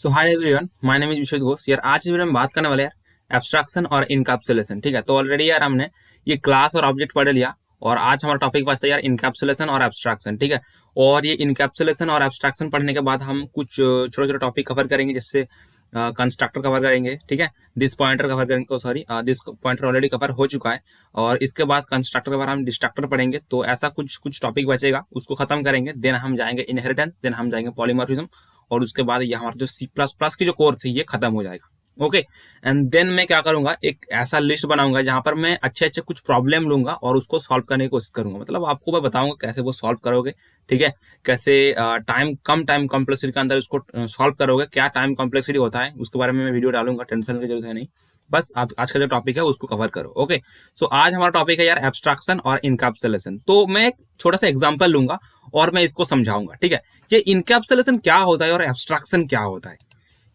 So hi everyone, my name is विश्व घोष। यार आज इस वीडियो में बात करने वाले यार एब्स्ट्रैक्शन और इनकैप्सुलेशन। ठीक है, तो ऑलरेडी यार हमने ये क्लास और ऑब्जेक्ट पढ़ लिया और आज हमारा टॉपिक बचता है यार इनकैप्सुलेशन और एब्स्ट्रैक्शन। ठीक है, और ये इनकैप्सुलेशन और एब्स्ट्रैक्शन पढ़ने के बाद हम कुछ छोटे छोटे टॉपिक कवर करेंगे, जैसे कंस्ट्रक्टर कवर करेंगे। ठीक है, दिस पॉइंटर कवर करेंगे, sorry this pointer already cover हो चुका है। और इसके बाद कंस्ट्रक्टर के बाद हम डिस्ट्रक्टर पढ़ेंगे। तो ऐसा कुछ कुछ टॉपिक बचेगा, उसको खत्म करेंगे। देन हम जाएंगे इनहेरिटेंस, देन हम जाएंगे पॉलीमॉर्फिज्म, और उसके बाद ये हमारा जो C++ की जो कोर्स है ये खत्म हो जाएगा। ओके, एंड देन मैं क्या करूंगा, एक ऐसा लिस्ट बनाऊंगा जहां पर मैं अच्छे अच्छे कुछ प्रॉब्लम लूंगा और उसको सॉल्व करने की कोशिश करूंगा। मतलब आपको मैं बताऊंगा कैसे वो सॉल्व करोगे। ठीक है, कैसे कम टाइम कॉम्प्लेक्सिटी के अंदर उसको सॉल्व करोगे, क्या टाइम कॉम्प्लेक्सिटी होता है उसके बारे में मैं वीडियो डालूंगा। टेंशन की जरूरत है नहीं, बस आप आज का जो टॉपिक है उसको कवर करो। ओके, सो आज हमारा टॉपिक है यार एब्स्ट्रैक्शन और इनकैप्सुलेशन। तो मैं एक छोटा सा एग्जांपल लूंगा और मैं इसको समझाऊंगा। ठीक है, ये इनकैप्सुलेशन क्या होता है और एब्स्ट्रैक्शन क्या होता है।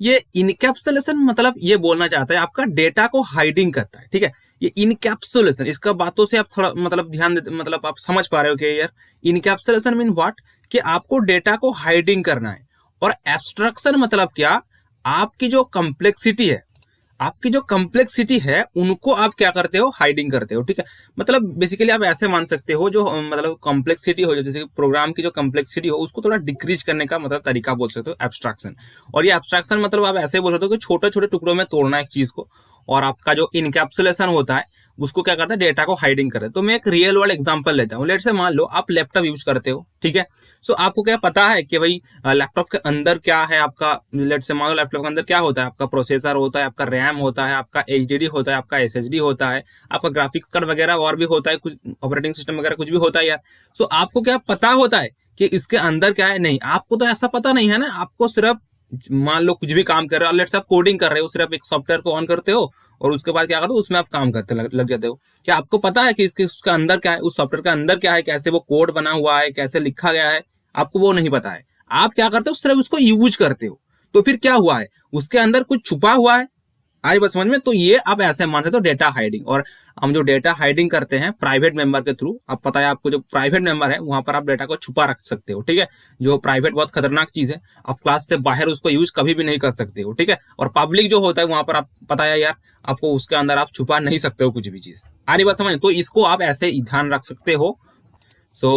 ये इनकैप्सुलेशन मतलब ये बोलना चाहता है आपका डेटा को हाइडिंग करता है। ठीक है, ये इनकैप्सुलेशन, इसका बातों से आप थोड़ा मतलब ध्यान देते, मतलब आप समझ पा रहे हो कि यार इनकैप्सुलेशन मीन व्हाट, कि आपको डेटा को हाइडिंग करना है। और एब्स्ट्रैक्शन मतलब क्या, आपकी जो कम्प्लेक्सिटी है, आपकी जो कम्प्लेक्सिटी है उनको आप क्या करते हो, हाइडिंग करते हो। ठीक है, मतलब बेसिकली आप ऐसे मान सकते हो, जो मतलब कम्प्लेक्सिटी हो, जैसे प्रोग्राम की जो कम्प्लेक्सिटी हो उसको थोड़ा डिक्रीज करने का मतलब तरीका बोल सकते हो एब्स्ट्रैक्शन। और ये एब्स्ट्रैक्शन मतलब आप ऐसे बोल सकते हो कि छोटे छोटे टुकड़ों में तोड़ना एक चीज को। और आपका जो इनकैप्सुलेशन होता है उसको क्या करता है, डेटा को हाइडिंग करे। तो मैं एक रियल वर्ल्ड एग्जांपल लेता हूँ। लेट से मान लो आप लैपटॉप यूज करते हो। ठीक है, सो आपको क्या पता है कि भाई लैपटॉप के अंदर क्या है आपका। लेट से मान लो लैपटॉप के अंदर क्या होता है, आपका प्रोसेसर होता है, आपका रैम होता है, आपका एचडीडी होता है, आपका एसएसडी होता है, आपका ग्राफिक्स कार्ड वगैरह और भी होता है, कुछ ऑपरेटिंग सिस्टम वगैरह कुछ भी होता है यार। सो आपको क्या पता होता है कि इसके अंदर क्या है? नहीं, आपको तो ऐसा पता नहीं है ना। आपको सिर्फ मान लो कुछ भी काम कर रहे हो, लेट से आप कोडिंग कर रहे हो, सिर्फ एक सॉफ्टवेयर को ऑन करते हो और उसके बाद क्या करते हो, उसमें आप काम करते लग जाते हो। क्या आपको पता है कि इसके उसका अंदर क्या है, उस सॉफ्टवेयर का अंदर क्या है, कैसे वो कोड बना हुआ है, कैसे लिखा गया है? आपको वो नहीं पता है। आप क्या करते हो, सिर्फ उसको यूज करते हो। तो फिर क्या हुआ है, उसके अंदर कुछ छुपा हुआ है। आई बस समझ में? तो ये आप ऐसे मान सकते हो डेटा हाइडिंग। और हम जो डेटा हाइडिंग करते हैं प्राइवेट मेंबर के थ्रू, अब पता है आपको, जो प्राइवेट मेंबर है वहां पर आप डेटा को छुपा रख सकते हो। ठीक है, जो प्राइवेट बहुत खतरनाक चीज है, आप क्लास से बाहर उसको यूज कभी भी नहीं कर सकते हो। ठीक है, और पब्लिक जो होता है वहां पर आप पता है यार, आपको उसके अंदर आप छुपा नहीं सकते हो कुछ भी चीज। आ रही बात समझ? तो इसको आप ऐसे ही ध्यान रख सकते हो। सो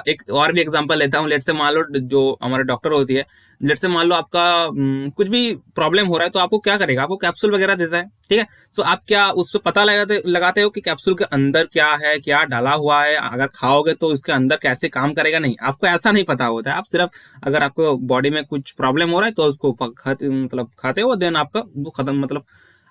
एक और भी एग्जांपल लेता हूँ। लेट से मान लो जो हमारे डॉक्टर होती है, लेट से मान लो आपका कुछ भी प्रॉब्लम हो रहा है, तो आपको क्या करेगा, आपको कैप्सूल वगैरह देता है। ठीक है, सो आप क्या उस पर पता लगाते हो कि कैप्सूल के अंदर क्या है, क्या डाला हुआ है, अगर खाओगे तो इसके अंदर कैसे काम करेगा? नहीं, आपको ऐसा नहीं पता होता है। आप सिर्फ अगर आपको बॉडी में कुछ प्रॉब्लम हो रहा है तो उसको मतलब खाते हो, देन आपका वो खत्म, मतलब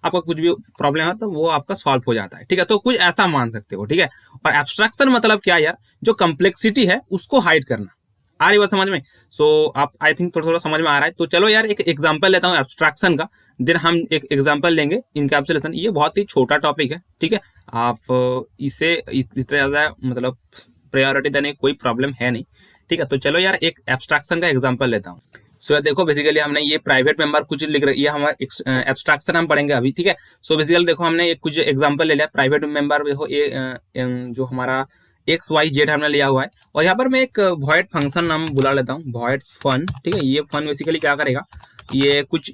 आपका कुछ भी प्रॉब्लम है तो वो आपका सॉल्व हो जाता है। ठीक है, तो कुछ ऐसा मान सकते हो। ठीक है, और एब्स्ट्रैक्शन मतलब क्या यार, जो कम्प्लेक्सिटी है उसको हाइड करना। आ रही बात समझ में? सो आप आई थिंक थोड़ा थोड़ा समझ में आ रहा है। तो चलो यार एक एग्जांपल लेता हूँ एब्स्ट्रैक्शन का, देन हम एक एग्जांपल लेंगे इनकैप्सुलेशन। ये बहुत ही छोटा टॉपिक है। ठीक है, आप इसे इतना ज्यादा मतलब प्रायोरिटी देने की कोई प्रॉब्लम है नहीं। ठीक है, तो चलो यार एक एब्स्ट्रैक्शन का एग्जांपल लेता हूँ। सो देखो, बेसिकली हमने ये प्राइवेट मेंबर कुछ लिख रही है, हमारा एब्स्ट्रैक्शन हम पढ़ेंगे अभी। ठीक है, सो बेसिकली देखो हमने एक कुछ एग्जांपल ले लिया। प्राइवेट मेंबर देखो ये जो हमारा एक्स वाई जेड हमने लिया हुआ है, और यहाँ पर मैं एक वॉइड फंक्शन नाम बुला लेता हूँ, वॉइड फन। ठीक है, ये फन बेसिकली क्या करेगा, ये कुछ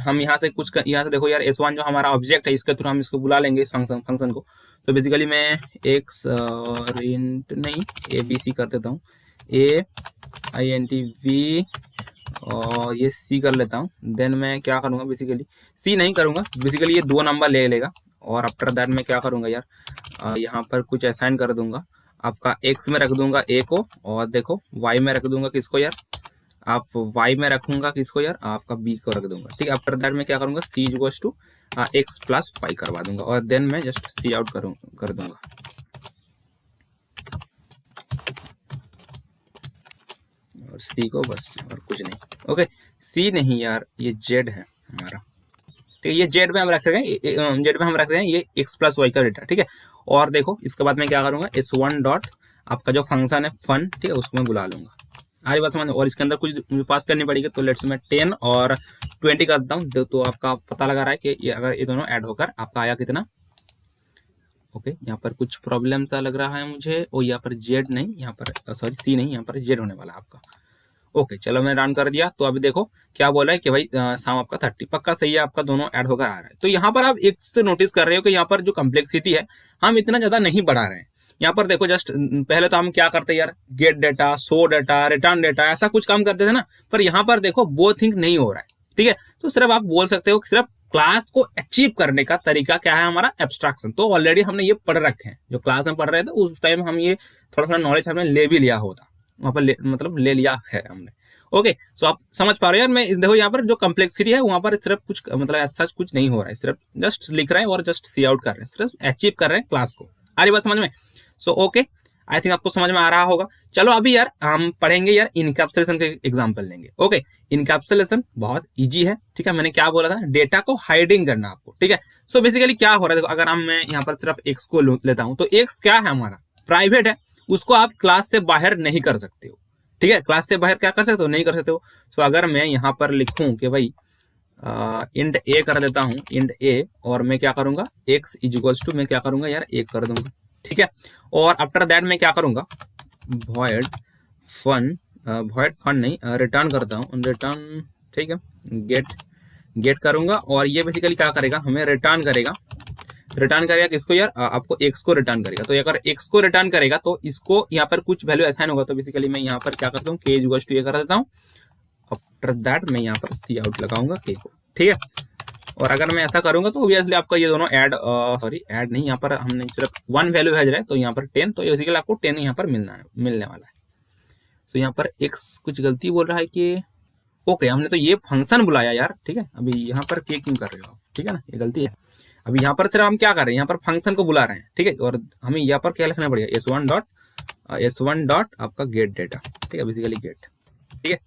हम यहाँ से कुछ यहाँ से देखो यार, S1 जो हमारा ऑब्जेक्ट है इसके थ्रू हम इसको बुला लेंगे फंक्शन को। तो बेसिकली मैं एक्स इंट नहीं ABC कर देता हूँ, AINTV, और ये C कर लेता हूँ। देन मैं क्या करूँगा, बेसिकली C नहीं करूँगा, बेसिकली ये 2 नंबर ले लेगा। और आफ्टर दैट मैं क्या करूँगा यार, यहाँ पर कुछ असाइन कर दूंगा। आपका X में रख दूंगा A को, और देखो Y में रख दूंगा किसको यार, आप Y में रखूंगा किसको यार, आपका B को रख दूंगा। ठीक है, आफ्टर दैट मैं क्या करूँगा, C equals to X plus Y करवा दूंगा, और देन मैं जस्ट C आउट कर दूंगा। और C को बस, और कुछ नहीं। ओके, C नहीं यार, ये Z है हमारा। ठीक है, ये जेड में हम रख रहे हैं, जेड में हम रख रहे हैं ये एक्स प्लस वाई का डेटा। ठीक है, और देखो इसके बाद मैं क्या करूंगा, S1 डॉट आपका जो फंक्शन है फन, ठीक है, उसको मैं बुला लूंगा। आरी बात समझ? और इसके अंदर कुछ मुझे पास करनी पड़ेगी। तो लेट्स मैं 10 और 20 कर देता हूँ। तो आपका पता लगा रहा है कि ये अगर ये दोनों ऐड होकर आपका आया कितना। ओके, यहाँ पर कुछ प्रॉब्लम सा लग रहा है मुझे। और यहाँ पर जेड नहीं, यहाँ पर सॉरी C नहीं, यहाँ पर जेड होने वाला आपका। ओके चलो मैंने रन कर दिया। तो अभी देखो क्या बोला है कि भाई सम आपका 30 पक्का सही है, आपका दोनों ऐड होकर आ रहा है। तो यहाँ पर आप एक चीज नोटिस कर रहे हो कि यहाँ पर जो कम्प्लेक्सिटी है हम इतना ज्यादा नहीं बढ़ा रहे हैं। यहाँ पर देखो जस्ट पहले तो हम क्या करते हैं यार, gate data, show data, return data, ऐसा कुछ काम करते थे ना। पर यहाँ पर देखो वो थिंग नहीं हो रहा है, ठीक है। तो सिर्फ आप बोल सकते हो सिर्फ क्लास को अचीव करने का तरीका क्या है हमारा, एब्स्ट्रैक्शन। तो ऑलरेडी हमने ये पढ़ रखे हैं, जो क्लास में पढ़ रहे थे उस टाइम हम ये थोड़ा थोड़ा नॉलेज हमने ले भी लिया होता, वहां पर मतलब ले लिया है हमने। ओके सो आप समझ पा रहे हो यार। मैं देखो यहाँ पर जो कम्प्लेक्सिटी है वहां पर सिर्फ कुछ मतलब ऐसा कुछ नहीं हो रहा है, सिर्फ जस्ट लिख रहे हैं और जस्ट सी आउट कर रहे हैं, सिर्फ अचीव कर रहे हैं क्लास को। आ रही बात समझ में? सो ओके आई थिंक आपको समझ में आ रहा होगा। चलो अभी यार हम पढ़ेंगे यार इनकैप्सुलेशन के एग्जांपल लेंगे। ओके इनकैप्सुलेशन बहुत इजी है, ठीक है। मैंने क्या बोला था, डेटा को हाइडिंग करना आपको, ठीक है। सो बेसिकली क्या हो रहा है, देखो अगर हम मैं यहाँ पर सिर्फ एक्स को लेता हूँ तो एक्स क्या है हमारा, प्राइवेट है, उसको आप क्लास से बाहर नहीं कर सकते हो, ठीक है। क्लास से बाहर क्या कर सकते हो, नहीं कर सकते हो। सो अगर मैं यहाँ पर लिखूं कि भाई इंड ए कर देता हूँ, इंड ए, और मैं क्या करूंगा, एक्स इज इक्वल्स टू मैं क्या करूंगा यार, एक कर दूंगा, ठीक है। और आफ्टर दैट मैं क्या करूंगा, वॉइड फन, वॉइड फन नहीं, रिटर्न करता हूँ, रिटर्न, ठीक है, गेट करूंगा। और ये बेसिकली क्या करेगा, हमें रिटर्न करेगा, रिटर्न करेगा किसको यार, आपको एक्स को रिटर्न करेगा। तो अगर एक्स को रिटर्न करेगा तो इसको यहाँ पर कुछ वैल्यू असाइन होगा। तो बेसिकली मैं यहाँ पर क्या करता हूँ, के इक्वल्स टू ये कर देता हूँ। आफ्टर दैट मैं यहाँ पर सी आउट लगाऊंगा के को, ठीक है। और अगर मैं ऐसा करूंगा तो ऑब्वियसली आपका ये दोनों ऐड, सॉरी ऐड नहीं, यहाँ पर हमने सिर्फ 1 वैल्यू भेज रहे हैं तो यहाँ पर 10, तो बेसिकली आपको 10 यहाँ पर मिलने वाला है। तो यहाँ पर एक्स कुछ गलती बोल रहा है कि ओके हमने तो ये फंक्शन बुलाया यार, ठीक है। अभी यहाँ पर के क्यों कर रहे हो आप, ठीक है ना, ये गलती है। अभी यहाँ पर सिर्फ हम क्या कर रहे हैं, यहाँ पर फंक्शन को बुला रहे हैं, ठीक है। और हमें यहाँ पर क्या लिखना पड़ेगा, s1 डॉट आपका गेट डेटा, ठीक है, बेसिकली गेट, ठीक है।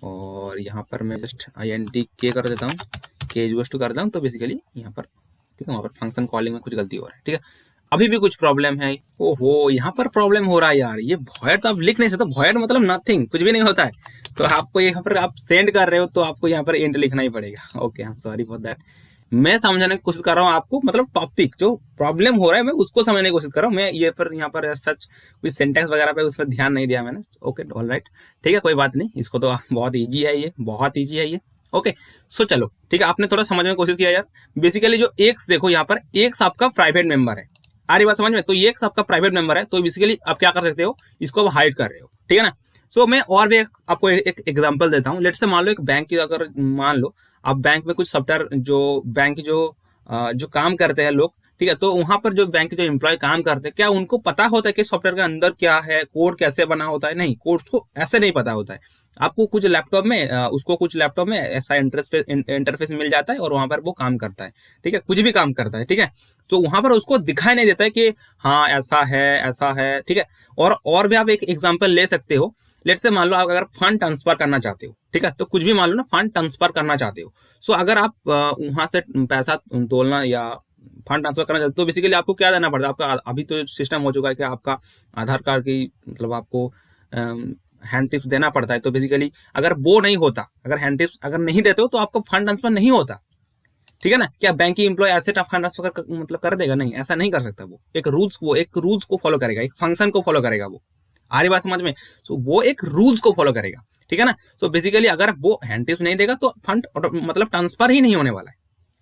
और यहाँ पर मैं जस्ट int के कर देता हूँ, के इक्वल्स टू कर देता हूँ। तो बेसिकली यहाँ पर ठीक है, वहाँ पर फंक्शन कॉलिंग में कुछ गलती हो रहा है, ठीक है। अभी भी कुछ प्रॉब्लम है, ओहो यहाँ पर प्रॉब्लम हो रहा है यार। ये वॉइड तो आप लिख नहीं सकते, वॉइड मतलब नथिंग, कुछ भी नहीं होता है। तो आपको यहाँ पर आप सेंड कर रहे हो तो आपको यहाँ पर इंट लिखना ही पड़ेगा। Okay I am sorry for that. मैं समझाने की कोशिश कर रहा हूँ आपको, मतलब टॉपिक जो प्रॉब्लम हो रहा है मैं उसको समझने की कोशिश कर रहा हूँ। मैं ये पर यहाँ पर सच कुछ सेंटेक्स वगैरह पे उस पर ध्यान नहीं दिया मैंने। ओके ऑल राइट, ठीक है, कोई बात नहीं, इसको तो बहुत ईजी है ये, बहुत ईजी है ये। ओके सो चलो ठीक है, आपने थोड़ा समझने की कोशिश किया यार। बेसिकली जो एक्स देखो यहाँ पर, एक्स आपका प्राइवेट मेंबर है, आ रही बात समझ में? तो ये आपका प्राइवेट मेंबर है, तो बेसिकली आप क्या कर सकते हो, इसको आप हाइड कर रहे हो, ठीक है ना। सो मैं और भी आपको एक एग्जांपल देता हूँ। लेट्स से मान लो एक बैंक की, अगर मान लो आप बैंक में कुछ सॉफ्टवेयर, जो बैंक जो काम करते हैं लोग, ठीक है, तो वहां पर जो बैंक के जो एम्प्लॉय काम करते हैं, क्या उनको पता होता है कि सॉफ्टवेयर के अंदर क्या है, कोड कैसे बना होता है? नहीं, कोड को ऐसे नहीं पता होता है। आपको कुछ लैपटॉप में उसको कुछ लैपटॉप में ऐसा इंटरफेस मिल जाता है और वहां पर वो काम करता है, ठीक है, कुछ भी काम करता है, ठीक है। तो वहां पर उसको दिखाई नहीं देता है कि हाँ ऐसा है, ऐसा है, ठीक है। और भी आप एक एग्जांपल ले सकते हो। लेट से मान लो आप अगर फंड ट्रांसफर करना चाहते हो, ठीक है, तो कुछ भी मान लो ना, फंड ट्रांसफर करना चाहते हो। सो अगर आप वहां से पैसा तोलना या फंड ट्रांसफर करना चाहते हो, तो बेसिकली आपको क्या देना पड़ता है, आपका अभी तो सिस्टम हो चुका है कि आपका आधार कार्ड की मतलब आपको हैंड टिप्स देना पड़ता है। तो बेसिकली अगर वो नहीं होता, अगर हैंड टिप्स अगर नहीं देते हो तो आपको फंड ट्रांसफर नहीं होता, ठीक है ना। क्या बैंक की एम्प्लॉय ऐसे फंड ट्रांसफर मतलब कर देगा? नहीं, ऐसा नहीं कर सकता। वो एक रूल्स को फॉलो करेगा, एक फंक्शन को फॉलो करेगा। वो आ रही बात समझ में? सो वो एक रूल्स को फॉलो करेगा, ठीक है ना। सो बेसिकली अगर वो हैंड टिप्स नहीं देगा तो फंड मतलब ट्रांसफर ही नहीं होने वाला है।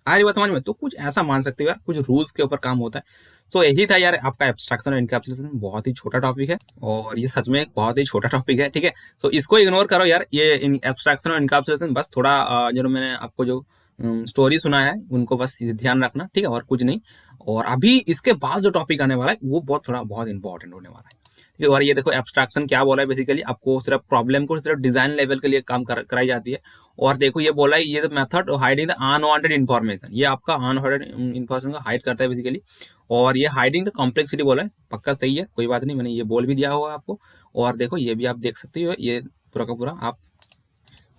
आ रही बात समझ में? तो कुछ ऐसा मान सकते हो यार, कुछ रूल्स के ऊपर काम होता है। सो यही था यार आपका एब्स्ट्रैक्शन और इनकैप्सुलेशन। बहुत ही छोटा टॉपिक है और ये सच में एक बहुत ही छोटा टॉपिक है, ठीक है। सो इसको इग्नोर करो यार, ये एब्स्ट्रैक्शन और इनकैप्सुलेशन बस थोड़ा जो मैंने आपको जो स्टोरी सुना है उनको बस ध्यान रखना, ठीक है, और कुछ नहीं। और अभी इसके बाद जो टॉपिक आने वाला है वो बहुत इंपॉर्टेंट होने वाला है, ठीक है। और ये देखो एब्स्ट्रैक्शन क्या बोला है, बेसिकली आपको सिर्फ प्रॉब्लम को सिर्फ डिजाइन लेवल के लिए काम कराई जाती है। और देखो ये बोला है, ये method hiding the unwanted information, ये आपका अनवांटेड इन्फॉर्मेशन को हाइड करता है बेसिकली। और ये हाइडिंग द कॉम्प्लेक्सिटी बोला है, पक्का सही है, कोई बात नहीं, मैंने ये बोल भी दिया होगा आपको। और देखो ये भी आप देख सकते हो, ये पूरा का पूरा आप,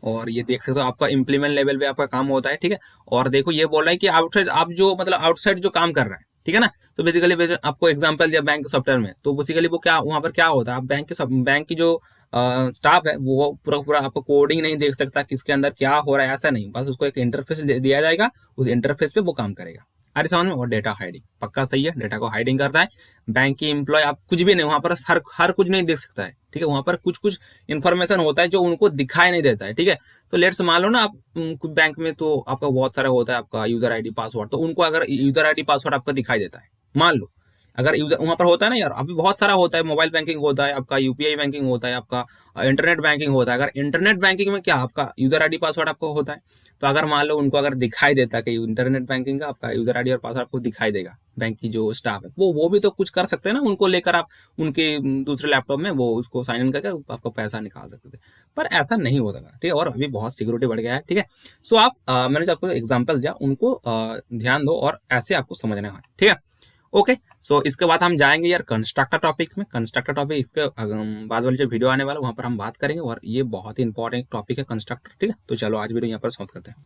और ये देख सकते हो आपका इम्प्लीमेंट लेवल पे आपका काम होता है, ठीक है। और देखो ये बोल रहा है कि आउटसाइड आप जो मतलब आउटसाइड जो काम कर रहा है, ठीक है ना। तो बेसिकली आपको एग्जांपल दिया बैंक सॉफ्टवेयर में, तो बेसिकली वो क्या वहां पर क्या होता है, आप बैंक की जो स्टाफ है वो पूरा आपको कोडिंग नहीं देख सकता किसके अंदर क्या हो रहा है, ऐसा नहीं, बस उसको एक इंटरफेस दिया जाएगा, उस इंटरफेस पे वो काम करेगा। अरे समझ में, और डेटा हाइडिंग पक्का सही है, डेटा को हाइडिंग करता है। बैंक की एम्प्लॉय आप कुछ भी नहीं, वहां पर हर कुछ नहीं देख सकता है, ठीक है। वहां पर कुछ कुछ इन्फॉर्मेशन होता है जो उनको दिखाई नहीं देता है, ठीक है। तो लेट्स मान लो ना आप कुछ बैंक में तो आपका बहुत सारा होता है आपका यूजर आईडी पासवर्ड, तो उनको अगर यूजर आईडी पासवर्ड आपका दिखाई देता है, मान लो अगर यूजर वहां पर होता है ना यार, अभी बहुत सारा होता है, मोबाइल बैंकिंग होता है आपका, यूपीआई बैंकिंग होता है आपका, इंटरनेट बैंकिंग होता है। अगर इंटरनेट बैंकिंग में क्या आपका यूजर आईडी पासवर्ड आपको होता है, तो अगर मान लो उनको अगर दिखाई देता है कि इंटरनेट बैंकिंग का आपका यूजर आईडी और पासवर्ड आपको दिखाई देगा, बैंक की जो स्टाफ है वो भी तो कुछ कर सकते हैं ना, उनको लेकर आप उनके दूसरे लैपटॉप में वो उसको साइन इन करके आपका पैसा निकाल सकते थे। पर ऐसा नहीं होता था, ठीक है। और अभी बहुत सिक्योरिटी बढ़ गया है, ठीक है। सो आप मैंने जो आपको एग्जाम्पल दिया उनको ध्यान दो और ऐसे आपको समझना है, ठीक है। ओके, सो इसके बाद हम जाएंगे यार कंस्ट्रक्टर टॉपिक में। कंस्ट्रक्टर टॉपिक इसके बाद वाली जो वीडियो आने वाला है वहां पर हम बात करेंगे, और ये बहुत ही इंपॉर्टेंट टॉपिक है कंस्ट्रक्टर, ठीक है। तो चलो आज वीडियो यहाँ पर समाप्त करते हैं।